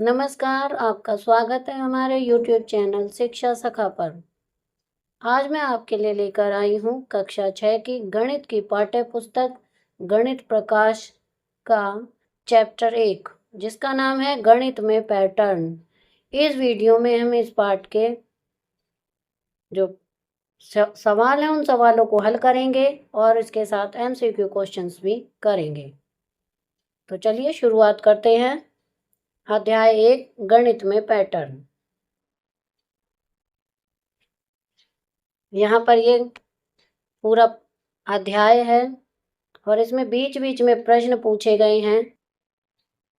नमस्कार, आपका स्वागत है हमारे YouTube चैनल शिक्षा सखा पर। आज मैं आपके लिए लेकर आई हूँ कक्षा 6 की गणित की पाठ्य पुस्तक गणित प्रकाश का चैप्टर 1, जिसका नाम है गणित में पैटर्न। इस वीडियो में हम इस पाठ के जो सवाल हैं उन सवालों को हल करेंगे और इसके साथ MCQ क्वेश्चंस भी करेंगे। तो चलिए शुरुआत करते हैं। अध्याय 1 गणित में पैटर्न। यहाँ पर ये पूरा अध्याय है और इसमें बीच बीच में प्रश्न पूछे गए हैं।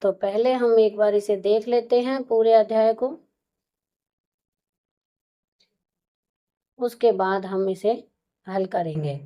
तो पहले हम एक बार इसे देख लेते हैं पूरे अध्याय को, उसके बाद हम इसे हल करेंगे।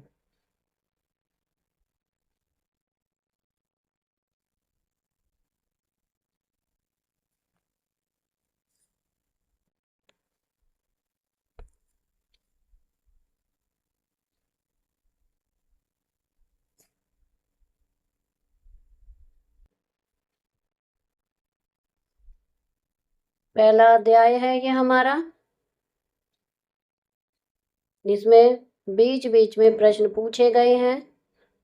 पहला अध्याय है ये हमारा, जिसमें बीच बीच में प्रश्न पूछे गए हैं।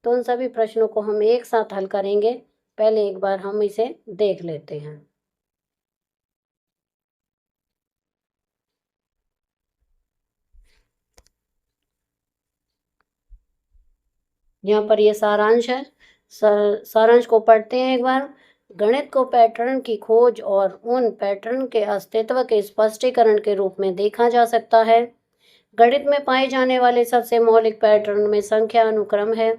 तो उन सभी प्रश्नों को हम एक साथ हल करेंगे। पहले एक बार हम इसे देख लेते हैं। यहाँ पर ये सारांश है। सारांश को पढ़ते हैं एक बार। गणित को पैटर्न की खोज और उन पैटर्न के अस्तित्व के स्पष्टीकरण के रूप में देखा जा सकता है। गणित में पाए जाने वाले सबसे मौलिक पैटर्न में संख्या अनुक्रम है।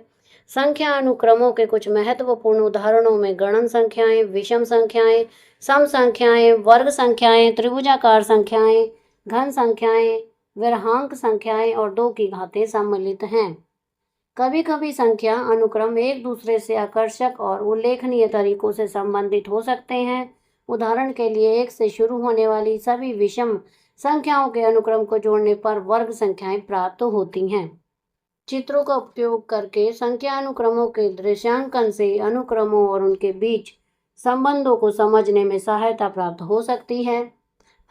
संख्या अनुक्रमों के कुछ महत्वपूर्ण उदाहरणों में गणन संख्याएं, विषम संख्याएं, सम संख्याएं, वर्ग संख्याएं, त्रिभुजाकार संख्याएं, घन संख्याएं, विरहांक संख्याएं और 2 की घातें सम्मिलित हैं। कभी कभी संख्या अनुक्रम एक दूसरे से आकर्षक और उल्लेखनीय तरीकों से संबंधित हो सकते हैं। उदाहरण के लिए 1 से शुरू होने वाली सभी विषम संख्याओं के अनुक्रम को जोड़ने पर वर्ग संख्याएं प्राप्त होती हैं। चित्रों का उपयोग करके संख्या अनुक्रमों के दृश्यांकन से अनुक्रमों और उनके बीच संबंधों को समझने में सहायता प्राप्त हो सकती है।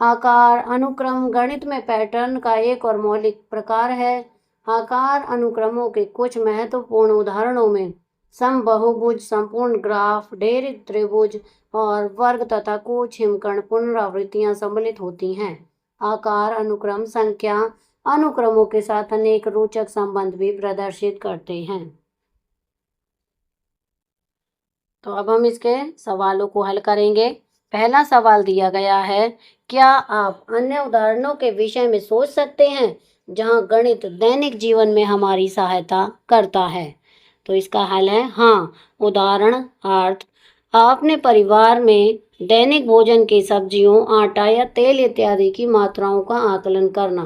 आकार अनुक्रम गणित में पैटर्न का एक और मौलिक प्रकार है। आकार अनुक्रमों के कुछ महत्वपूर्ण उदाहरणों में समबाहुभुज, संपूर्ण ग्राफ, ढेरित त्रिभुज और वर्ग तथा कुछ हिमकर्ण पुनरावृत्तियां सम्मिलित होती हैं। आकार अनुक्रम संख्या अनुक्रमों के साथ अनेक रोचक संबंध भी प्रदर्शित करते हैं। तो अब हम इसके सवालों को हल करेंगे। पहला सवाल दिया गया है, क्या आप अन्य उदाहरणों के विषय में सोच सकते हैं जहां गणित दैनिक जीवन में हमारी सहायता करता है? तो इसका हल है हाँ। उदाहरण अर्थ, अपने परिवार में दैनिक भोजन की सब्जियों, आटा या तेल इत्यादि की मात्राओं का आकलन करना।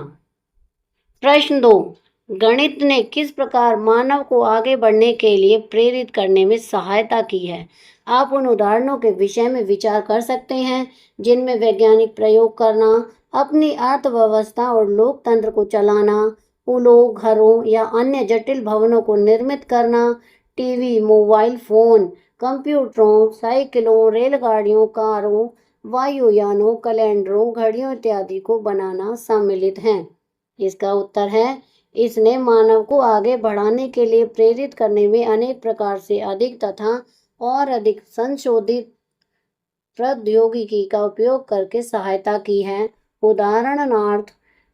प्रश्न 2, गणित ने किस प्रकार मानव को आगे बढ़ने के लिए प्रेरित करने में सहायता की है? आप उन उदाहरणों के विषय में विचार कर सकते हैं जिनमें वैज्ञानिक प्रयोग करना, अपनी अर्थव्यवस्था और लोकतंत्र को चलाना, पुलों, घरों या अन्य जटिल भवनों को निर्मित करना, टीवी, मोबाइल फोन, कंप्यूटरों, साइकिलों, रेलगाड़ियों, कारों, वायुयानों, कैलेंडरों, घड़ियों इत्यादि को बनाना सम्मिलित हैं। इसका उत्तर है, इसने मानव को आगे बढ़ाने के लिए प्रेरित करने में अनेक प्रकार से अधिक तथा और अधिक संशोधित प्रौद्योगिकी का उपयोग करके सहायता की है। उदाहरणार्थ,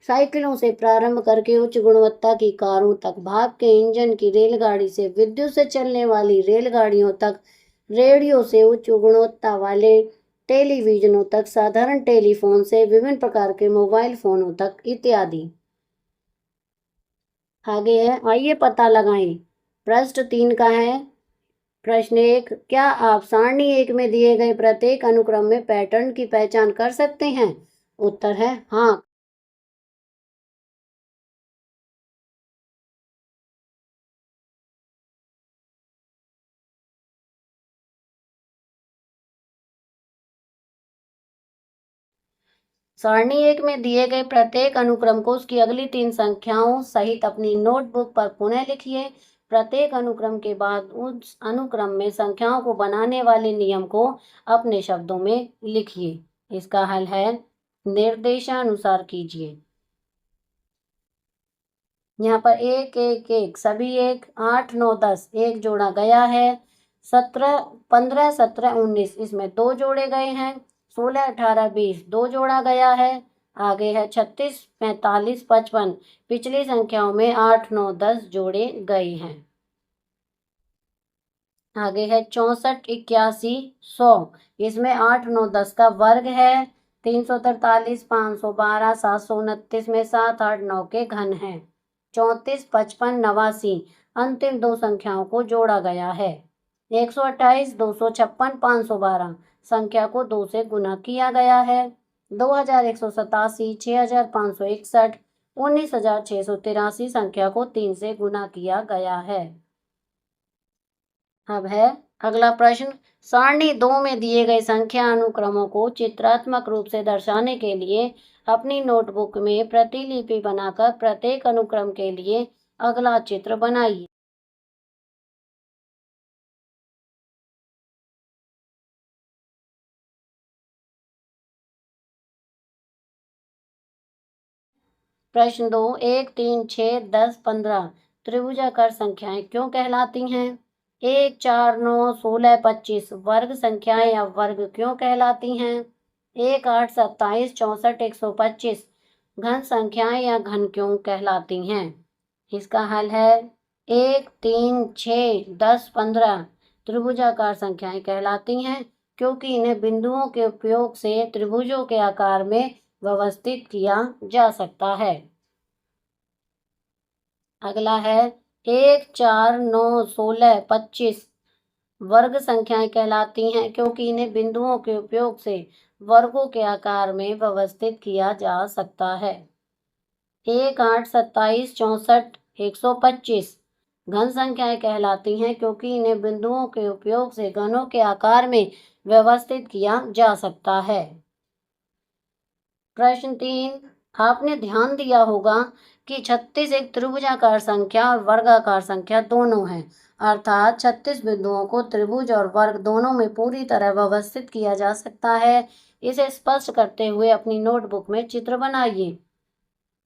साइकिलों से प्रारंभ करके उच्च गुणवत्ता की कारों तक, भाप के इंजन की रेलगाड़ी से विद्युत से चलने वाली रेलगाड़ियों तक, रेडियो से उच्च गुणवत्ता वाले टेलीविजनों तक, साधारण टेलीफोन से विभिन्न प्रकार के मोबाइल फोनों तक इत्यादि। आगे है, आइए पता लगाएं। प्रश्न 3 का है। प्रश्न 1, क्या आप सारणी 1 में दिए गए प्रत्येक अनुक्रम में पैटर्न की पहचान कर सकते हैं? उत्तर है हाँ। सारणी 1 में दिए गए प्रत्येक अनुक्रम को उसकी अगली 3 संख्याओं सहित अपनी नोटबुक पर पुनः लिखिए। प्रत्येक अनुक्रम के बाद उस अनुक्रम में संख्याओं को बनाने वाले नियम को अपने शब्दों में लिखिए। इसका हल है निर्देशानुसार कीजिए। यहाँ पर एक एक एक सभी एक, 8 9 10 एक जोड़ा गया है, 17 15 17 19 इसमें 2 जोड़े गए हैं, 16 18 20 2 जोड़ा गया है। आगे है 36 45 55 पिछली संख्याओं में 8 9 10 जोड़े गए हैं। आगे है 64 81 100 इसमें 8 9 10 का वर्ग है, 343 512 729 में 7 8 9 के घन हैं, 34 55 89 अंतिम दो संख्याओं को जोड़ा गया है, 128 256 512 संख्या को 2 से गुना किया गया है, 2187 6561 19683 संख्या को 3 से गुना किया गया है। अब है अगला प्रश्न, सारणी 2 में दिए गए संख्या अनुक्रमों को चित्रात्मक रूप से दर्शाने के लिए अपनी नोटबुक में प्रतिलिपि बनाकर प्रत्येक अनुक्रम के लिए अगला चित्र बनाइए। प्रश्न 2, 1 3 6 10 15 त्रिभुजाकार संख्याएं क्यों कहलाती हैं? 1 4 9 16 25 वर्ग संख्याएं या वर्ग क्यों कहलाती हैं? 1 8 27 64 125 घन संख्याएं या घन क्यों कहलाती हैं? इसका हल है 1 3 6 10 15 त्रिभुजाकार संख्याएं कहलाती हैं क्योंकि इन्हें बिंदुओं के उपयोग से त्रिभुजों के आकार में व्यवस्थित किया जा सकता है। अगला है 1 4 9 16 25 वर्ग संख्याएं कहलाती हैं क्योंकि इन्हें बिंदुओं के उपयोग से वर्गों के आकार में व्यवस्थित किया जा सकता है। 1 8 27 64 125 घन संख्याएं कहलाती हैं क्योंकि इन्हें बिंदुओं के उपयोग से घनों के आकार में व्यवस्थित किया जा सकता है। प्रश्न 3, आपने ध्यान दिया होगा कि 36 एक त्रिभुजाकार संख्या और वर्गाकार संख्या दोनों है, अर्थात 36 बिंदुओं को त्रिभुज और वर्ग दोनों में पूरी तरह व्यवस्थित किया जा सकता है। इसे स्पष्ट करते हुए अपनी नोटबुक में चित्र बनाइए।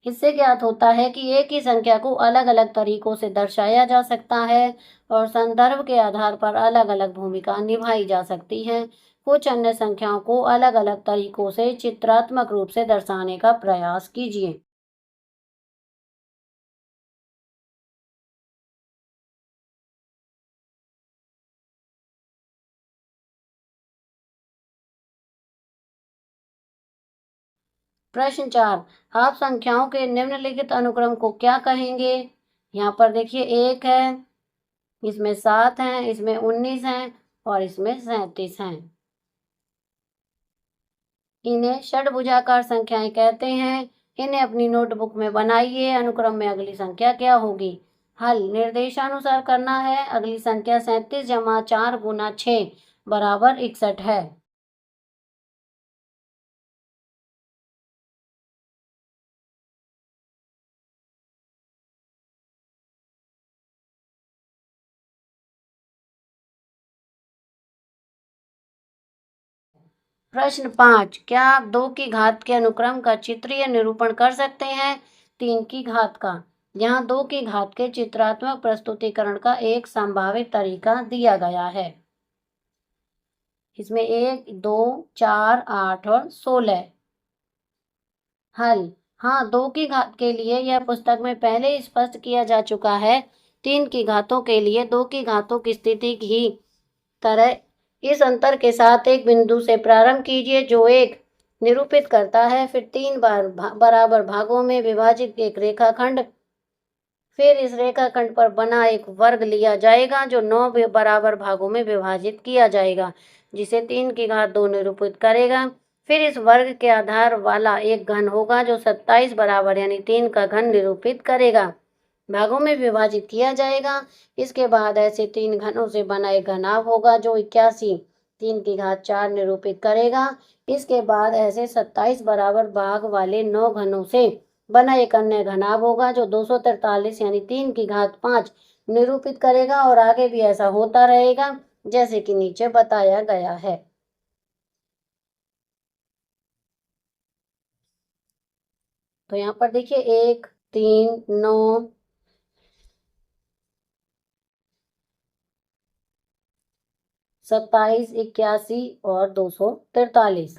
इससे ज्ञात होता है कि एक ही संख्या को अलग अलग तरीकों से दर्शाया जा सकता है और संदर्भ के आधार पर अलग अलग भूमिका निभाई जा सकती है। कुछ अन्य संख्याओं को अलग अलग तरीकों से चित्रात्मक रूप से दर्शाने का प्रयास कीजिए। प्रश्न 4, आप संख्याओं के निम्नलिखित अनुक्रम को क्या कहेंगे? यहाँ पर देखिए 1 है, इसमें 7 हैं, इसमें 19 हैं और इसमें 37 हैं। इन्हें षड्भुजाकार संख्याएं कहते हैं। इन्हें अपनी नोटबुक में बनाइए। अनुक्रम में अगली संख्या क्या होगी? हल निर्देशानुसार करना है। अगली संख्या 37 जमा 4 गुना 6 बराबर 61 है। प्रश्न 5, क्या आप 2 की घात के अनुक्रम का चित्रीय निरूपण कर सकते हैं? 3 की घात का। यहाँ 2 की घात के चित्रात्मक प्रस्तुतिकरण का एक संभावित तरीका दिया गया है। इसमें 1 2 4 8 और 16। हल, हाँ 2 की घात के लिए यह पुस्तक में पहले ही स्पष्ट किया जा चुका है। 3 की घातों के लिए 2 की घातों की स्थिति की तरह इस अंतर के साथ एक बिंदु से प्रारंभ कीजिए जो एक निरूपित करता है, फिर 3 बार बराबर भागों में विभाजित एक रेखाखंड, फिर इस रेखाखंड पर बना एक वर्ग लिया जाएगा जो 9 बराबर भागों में विभाजित किया जाएगा, जिसे 3 की घात 2 निरूपित करेगा। फिर इस वर्ग के आधार वाला एक घन होगा जो 27 बराबर यानी 3 का घन निरूपित करेगा, भागों में विभाजित किया जाएगा। इसके बाद ऐसे 3 घनों से बना एक घनाभ होगा जो 81 3 की घात 4 निरूपित करेगा। इसके बाद ऐसे 27 बराबर भाग वाले 9 घनों से बना एक अन्य घनाभ होगा जो 243 यानी 3 की घात 5 निरूपित करेगा और आगे भी ऐसा होता रहेगा जैसे कि नीचे बताया गया है। तो यहाँ पर देखिए 1, 3, 9, 27, 81 और 243।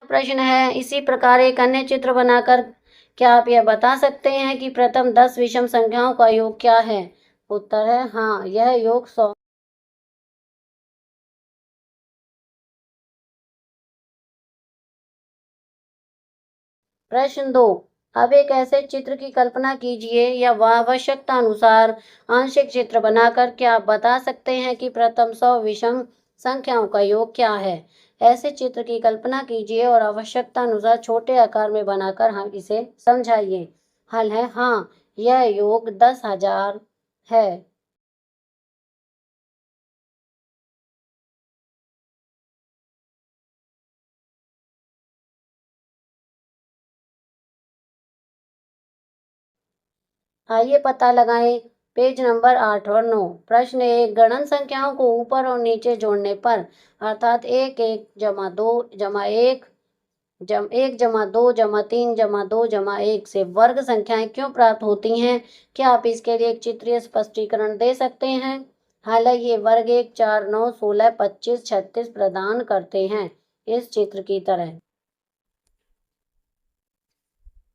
प्रश्न है, इसी प्रकार एक अन्य चित्र बनाकर क्या आप यह बता सकते हैं कि प्रथम 10 विषम संख्याओं का योग क्या है? उत्तर है हाँ, यह योग 100। प्रश्न 2, अब एक ऐसे चित्र की कल्पना कीजिए या आवश्यकता अनुसार आंशिक चित्र बनाकर क्या आप बता सकते हैं कि प्रथम 100 विषम संख्याओं का योग क्या है? ऐसे चित्र की कल्पना कीजिए और आवश्यकता अनुसार छोटे आकार में बनाकर हम इसे समझाइए। हल है हाँ, यह योग 10,000 है। आइए पता लगाएं। पेज नंबर 8 और 9। प्रश्न 1, गणन संख्याओं को ऊपर और नीचे जोड़ने पर अर्थात 1 1 जमा 2 जमा 1 1 जमा 2 जमा 3 जमा 2 जमा 1 से वर्ग संख्याएं क्यों प्राप्त होती हैं? क्या आप इसके लिए एक चित्रीय स्पष्टीकरण दे सकते हैं? हालांकि ये वर्ग 1 4 9 16 25 36 प्रदान करते हैं इस चित्र की तरह।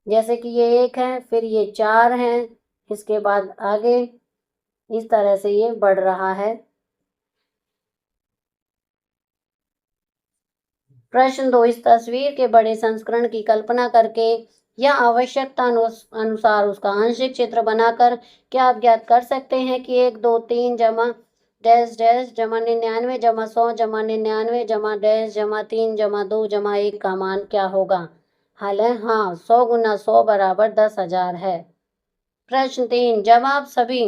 जैसे कि ये 1 है, फिर ये 4 है, इसके बाद आगे इस तरह से ये बढ़ रहा है। प्रश्न 2, इस तस्वीर के बड़े संस्करण की कल्पना करके या आवश्यकता अनुसार उसका आंशिक चित्र बनाकर क्या आप ज्ञात कर सकते हैं कि 1 2 3 जमा डैश डैश जमा 99 जमा 100 जमा 99 जमा डैश जमा 3 जमा 2 जमा 1 का मान क्या होगा? हल है हाँ, 100 गुना 100 बराबर 10,000 है। प्रश्न 3, जब आप सभी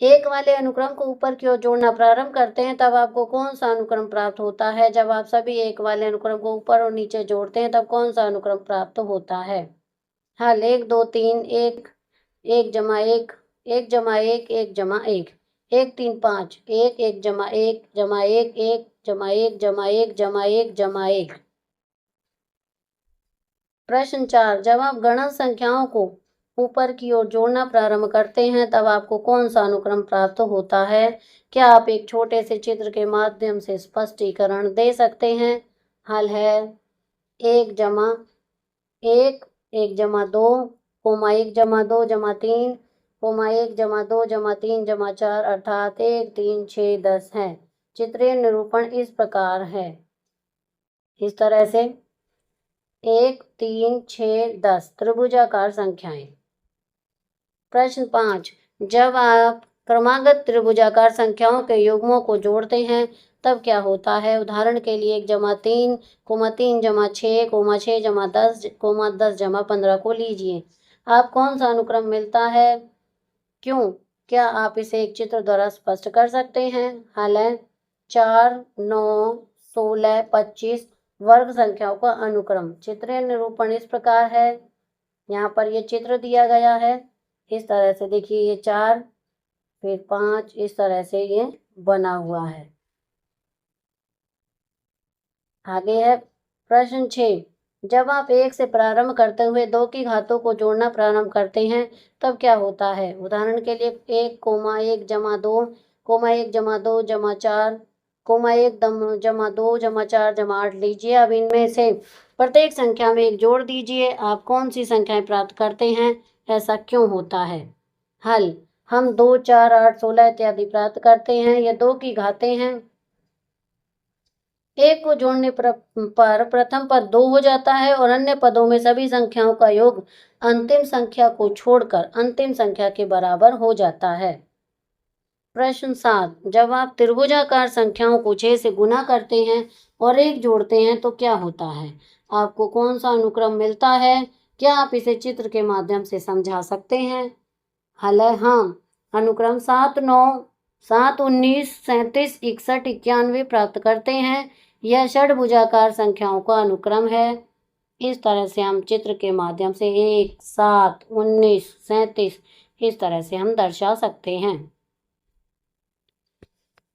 एक वाले अनुक्रम को ऊपर की ओर जोड़ना प्रारंभ करते हैं तब आपको कौन सा अनुक्रम प्राप्त होता है? जब आप सभी एक वाले अनुक्रम को ऊपर और नीचे जोड़ते हैं तब कौन सा अनुक्रम प्राप्त होता है? हल 1 2 3 1 1 जमा 1 1 जमा 1 1 जमा 1 1 3 5 1 1 जमा 1 जमा 1 1 जमा 1 जमा 1 जमा 1 जमा 1। प्रश्न 4, जब आप गणन संख्याओं को ऊपर की ओर जोड़ना प्रारंभ करते हैं तब आपको कौन सा अनुक्रम प्राप्त होता है? क्या आप एक छोटे से चित्र के माध्यम से स्पष्टीकरण दे सकते हैं? हल है 1 जमा 1 1 जमा 2 कोमा 1 जमा 2 जमा 3 कोमा 1 जमा 2 जमा 3 जमा 4 अर्थात 1 3 6 10 है। चित्रीय निरूपण इस प्रकार है, इस तरह से 1 3 6 10 त्रिभुजाकार संख्याएं। प्रश्न 5, जब आप क्रमागत त्रिभुजाकार संख्याओं के युग्मों को जोड़ते हैं तब क्या होता है? उदाहरण के लिए 1 जमा 3 कोमा 3 जमा 6 कोमा 6 जमा 10 कोमा 10 जमा 15 को लीजिए। आप कौन सा अनुक्रम मिलता है? क्यों? क्या आप इसे एक चित्र द्वारा स्पष्ट कर सकते हैं? हल है 4 9 16 25 वर्ग संख्याओं का अनुक्रम। चित्रीय निरूपण इस प्रकार है, यहाँ पर ये चित्र दिया गया है, इस तरह से देखिए ये 4 फिर 5 इस तरह से ये बना हुआ है। आगे है प्रश्न 6, जब आप 1 से प्रारंभ करते हुए 2 की घातों को जोड़ना प्रारंभ करते हैं तब क्या होता है? उदाहरण के लिए 1 कोमा 1 जमा 2 कोमा 1 जमा 2 जमा 4 कोमा 1 जमा 2 जमा 4 जमा 8 लीजिए। अब इनमें से प्रत्येक संख्या में एक जोड़ दीजिए। आप कौन सी संख्याएं प्राप्त करते हैं? ऐसा क्यों होता है? हल, हम 2 4 8 16 इत्यादि प्राप्त करते हैं। ये 2 की घातें हैं। एक को जोड़ने पर प्रथम पद 2 हो जाता है और अन्य पदों में सभी संख्याओं का योग अंतिम संख्या को छोड़कर अंतिम संख्या के बराबर हो जाता है। प्रश्न 7, जब आप त्रिभुजाकार संख्याओं को 6 से गुना करते हैं और 1 जोड़ते हैं तो क्या होता है? आपको कौन सा अनुक्रम मिलता है? क्या आप इसे चित्र के माध्यम से समझा सकते हैं? हल है हाँ, अनुक्रम 7 9 7 19 37 61 91 प्राप्त करते हैं। यह षड्भुजाकार संख्याओं का अनुक्रम है। इस तरह से हम चित्र के माध्यम से 1, 7, 19, 37 इस तरह से हम दर्शा सकते हैं।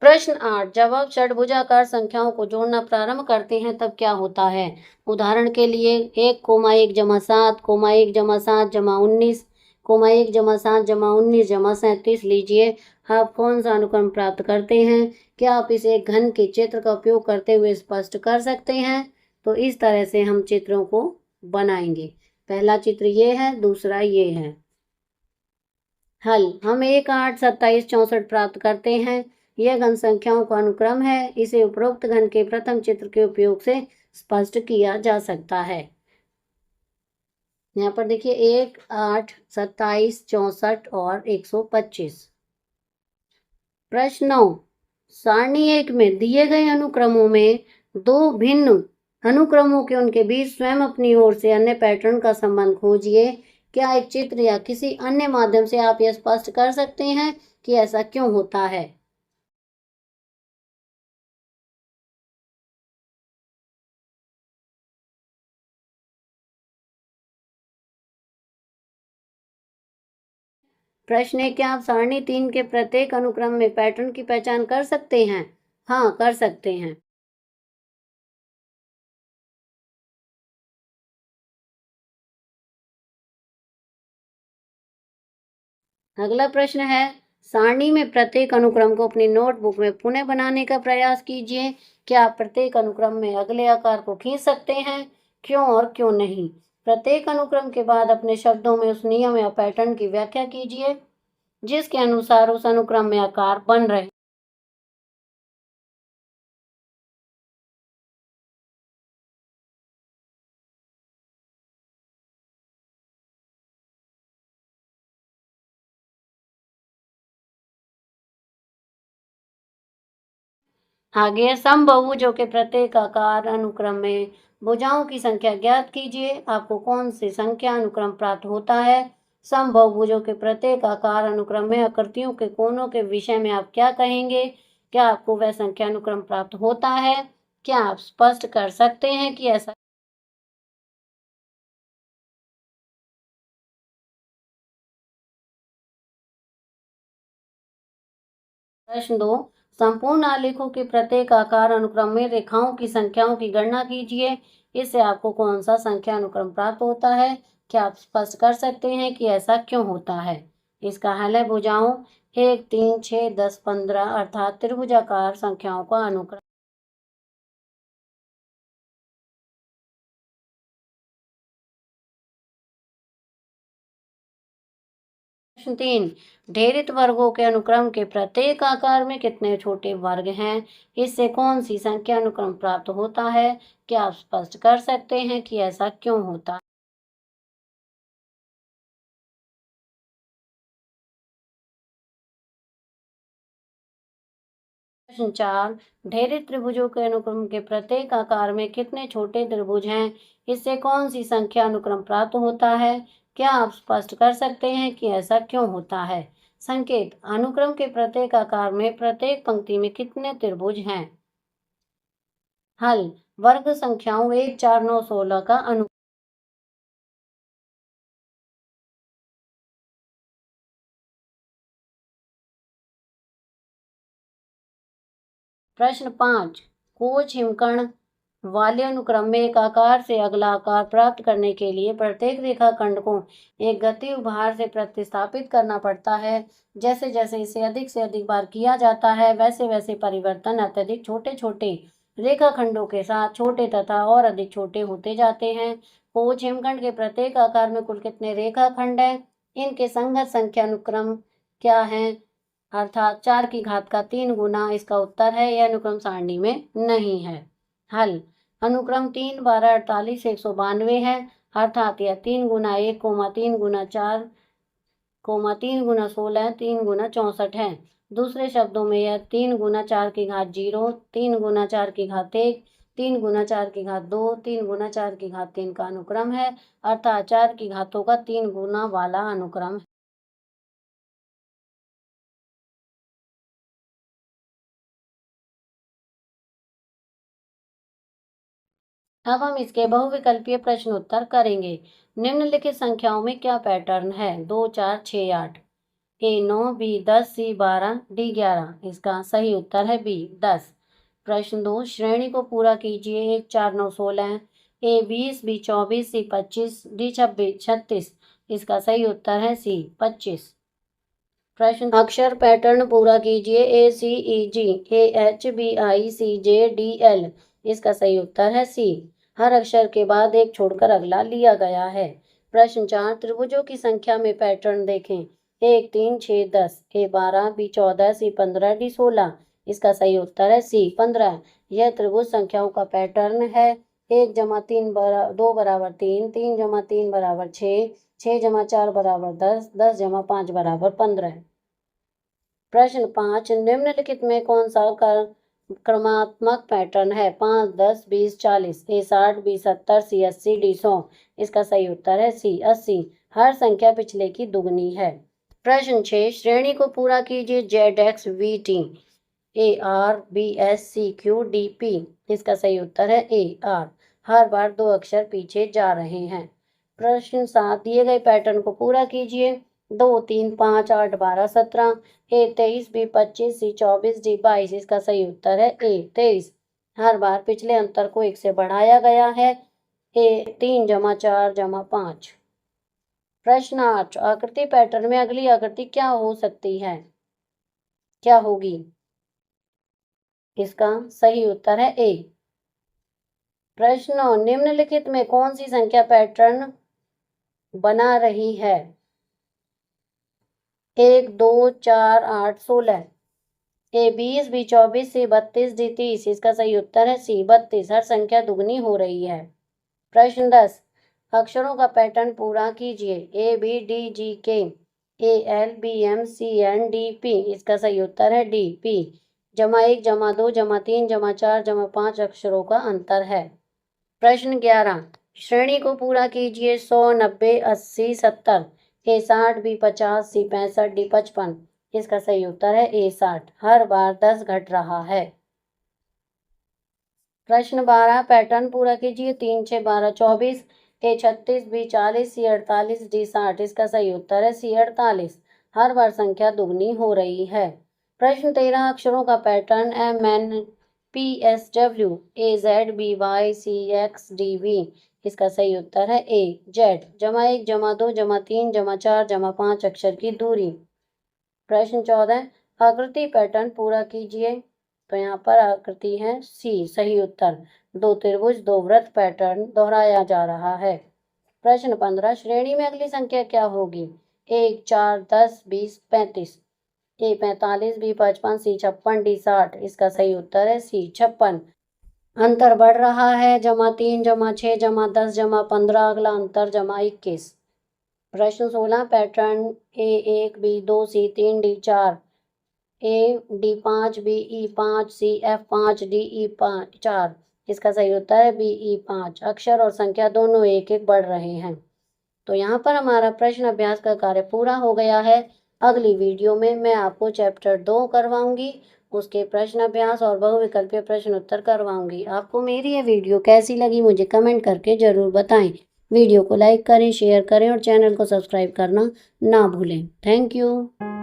प्रश्न 8, जब आप षटभुजाकार संख्याओं को जोड़ना प्रारंभ करते हैं तब क्या होता है? उदाहरण के लिए 1, 1 + 7, 1 + 7 = 19, 1 + 7 = 19 = 37 लीजिए आप कौन सा अनुक्रम प्राप्त करते हैं? क्या आप इसे एक घन के चित्र का उपयोग करते हुए स्पष्ट कर सकते हैं? तो इस तरह से हम चित्रों को बनाएंगे। पहला चित्र ये है, दूसरा ये है। हल, हम 1, 8, 27, 64 प्राप्त करते हैं। यह घन संख्याओं का अनुक्रम है। इसे उपरोक्त घन के प्रथम चित्र के उपयोग से स्पष्ट किया जा सकता है। यहाँ पर देखिए 1, 8, 27, 64 और 125। प्रश्न 9, सारणी 1 में दिए गए अनुक्रमों में दो भिन्न अनुक्रमों के उनके बीच स्वयं अपनी ओर से अन्य पैटर्न का संबंध खोजिए। क्या एक चित्र या किसी अन्य माध्यम से आप यह स्पष्ट कर सकते हैं कि ऐसा क्यों होता है? प्रश्न है, क्या आप सारणी 3 के प्रत्येक अनुक्रम में पैटर्न की पहचान कर सकते हैं? हाँ, कर सकते हैं। अगला प्रश्न है, सारणी में प्रत्येक अनुक्रम को अपनी नोटबुक में पुनः बनाने का प्रयास कीजिए। क्या आप प्रत्येक अनुक्रम में अगले आकार को खींच सकते हैं? क्यों और क्यों नहीं? प्रत्येक अनुक्रम के बाद अपने शब्दों में उस नियम या पैटर्न की व्याख्या कीजिए जिसके अनुसार उस अनुक्रम में आकार बन रहे। आगे समबाहुभुजों के प्रत्येक आकार अनुक्रम में भुजाओं की संख्या ज्ञात कीजिए। आपको कौन से संख्या अनुक्रम प्राप्त होता है? समबाहुभुजों के प्रत्येक आकार अनुक्रम में आकृतियों के कोणों के विषय में आप क्या कहेंगे? क्या आपको वह संख्या अनुक्रम प्राप्त होता है? क्या आप स्पष्ट कर सकते हैं कि ऐसा? प्रश्न 2, संपूर्ण आलेखों के प्रत्येक आकार अनुक्रम में रेखाओं की संख्याओं की गणना कीजिए। इससे आपको कौन सा संख्या अनुक्रम प्राप्त होता है? क्या आप स्पष्ट कर सकते हैं कि ऐसा क्यों होता है? इसका हल है भुजाओं 1, 3, 6, 10, 15 अर्थात त्रिभुजाकार संख्याओं का अनुक्रम। प्रश्न 3, ढेरित वर्गों के अनुक्रम के प्रत्येक आकार में कितने छोटे वर्ग हैं? इससे कौन सी संख्या अनुक्रम प्राप्त होता है? क्या आप स्पष्ट कर सकते हैं कि ऐसा क्यों होता है? प्रश्न 4, ढेरित त्रिभुजों के अनुक्रम के प्रत्येक आकार में कितने छोटे त्रिभुज हैं? इससे कौन सी संख्या अनुक्रम प्राप्त होता है? क्या आप स्पष्ट कर सकते हैं कि ऐसा क्यों होता है? संकेत, अनुक्रम के प्रत्येक आकार में प्रत्येक पंक्ति में कितने त्रिभुज हैं? हल, वर्ग संख्याओं 1, 4, 9, 16 का अनु। प्रश्न 5, कोच हिमकर्ण वाले अनुक्रम में एक आकार से अगला आकार प्राप्त करने के लिए प्रत्येक रेखाखंड को एक गति भार से प्रतिस्थापित करना पड़ता है। जैसे जैसे इसे अधिक से अधिक बार किया जाता है वैसे वैसे परिवर्तन अत्यधिक छोटे छोटे रेखाखंडों के साथ छोटे तथा और अधिक छोटे होते जाते हैं। कोच हिमखंड के प्रत्येक आकार में कुल कितने रेखाखंड हैं? इनके संगत संख्या अनुक्रम क्या है? अर्थात 4 की घात का 3 गुना। इसका उत्तर है यह अनुक्रम सारणी में नहीं है। हल, अनुक्रम 3, 12, 48, 192 है। अर्थात यह 3 गुना 1, 3 गुना 4, 3 गुना 16, 3 गुना 64 है। दूसरे शब्दों में यह 3 गुना 4 की घात 0, 3 गुना 4 की घात 1, 3 गुना 4 की घात 2, 3 गुना 4 की घात 3 का अनुक्रम है। अर्थात 4 की घातों का 3 गुना वाला अनुक्रम है। अब हम इसके बहुविकल्पीय प्रश्न उत्तर करेंगे। निम्नलिखित संख्याओं में क्या पैटर्न है? 2, 4, 6, 8। ए 9, बी 10, सी 12, डी 11। इसका सही उत्तर है बी 10। प्रश्न 2, श्रेणी को पूरा कीजिए। 1, 4, 9, 16। ए 20, बी 24, सी 25, डी 26, 36। इसका सही उत्तर है सी 25। प्रश्न, अक्षर पैटर्न पूरा कीजिए। A C E G, A H B I C J D L. इसका सही उत्तर है सी। हर अक्षर के बाद एक छोड़कर अगला लिया गया है। प्रश्न 4, त्रिभुजों की संख्या में पैटर्न देखें। 1, 3, 6, 10। ए 12, बी 14, सी 15, डी 16। इसका सही उत्तर है सी 15। यह त्रिभुज संख्याओं का पैटर्न है। 1 जमा 3 2 बराबर 3, 3 जमा 3 बराबर 6, 6 जमा 4 बराबर 10, 10 जमा 5 बराबर 15। प्रश्न 5, निम्नलिखित में कौन सा क्रमात्मक पैटर्न है? 5, 10, 20, 40। ए 60, बी 70, सी 80, डी 100। इसका सही उत्तर है सी 80। हर संख्या पिछले की दुगनी है। प्रश्न 6, श्रेणी को पूरा कीजिए। Z X V T, A R, B S, C Q, D P. इसका सही उत्तर है ए आर। हर बार दो अक्षर पीछे जा रहे हैं। प्रश्न 7, दिए गए पैटर्न को पूरा कीजिए। 2, 3, 5, 8, 12, 17। ए 23, बी 25, सी 24, डी 22। इसका सही उत्तर है ए 23। हर बार पिछले अंतर को 1 से बढ़ाया गया है। ए 3 जमा 4 जमा 5। प्रश्न 8, आकृति पैटर्न में अगली आकृति क्या हो सकती है? क्या होगी? इसका सही उत्तर है ए। प्रश्न 9, निम्नलिखित में कौन सी संख्या पैटर्न बना रही है? 1, 2, 4, 8, 16। ए 20, बी 24, सी 32, डी 30। इसका सही उत्तर है सी 32। हर संख्या दुगनी हो रही है। प्रश्न 10, अक्षरों का पैटर्न पूरा कीजिए। A B D G K, A L B M C N D P. इसका सही उत्तर है डी पी। जमा 1 जमा 2 जमा 3 जमा 4 जमा 5 अक्षरों का अंतर है। प्रश्न 11, श्रेणी को पूरा कीजिए। 100, 90, 80, 70। ए 60, बी 50, सी 65, डी 55। इसका सही उत्तर है ए 60। हर बार 10 घट रहा है। प्रश्न 12, पैटर्न पूरा कीजिए। 3, 6, 12, 24। ए 36, बी 40, सी 48, डी 60। इसका सही उत्तर है सी 48। हर बार संख्या दुगनी हो रही है। प्रश्न 13, अक्षरों का pattern M N P S W, A Z, B Y, C X, D V. इसका सही उत्तर है ए जेड। जमा 1 जमा 2 जमा 3 जमा 4 जमा 5 अक्षर की दूरी। प्रश्न 14, आकृति पैटर्न पूरा कीजिए। तो यहाँ पर आकृति है सी सही उत्तर। 2 त्रिभुज 2 वृत्त पैटर्न दोहराया जा रहा है। प्रश्न 15, श्रेणी में अगली संख्या क्या होगी? 1, 4, 10, 20, 35। ए 45, बी 55, सी 56, डी 60। इसका सही उत्तर है सी 56। अंतर बढ़ रहा है। जमा 3 जमा 6 जमा 10 जमा 15। अगला अंतर जमा 21। प्रश्न 16, pattern A 1, B 2, C 3, D 4। A D 5, B E 5, C F 5, D E 4। इसका सही उत्तर है बी ई 5। अक्षर और संख्या दोनों एक एक बढ़ रहे हैं। तो यहाँ पर हमारा प्रश्न अभ्यास का कार्य पूरा हो गया है। अगली वीडियो में मैं आपको चैप्टर 2 करवाऊंगी। उसके प्रश्न अभ्यास और बहुविकल्पीय प्रश्न उत्तर करवाऊंगी। आपको मेरी ये वीडियो कैसी लगी मुझे कमेंट करके ज़रूर बताएं। वीडियो को लाइक करें, शेयर करें और चैनल को सब्सक्राइब करना ना भूलें। Thank you.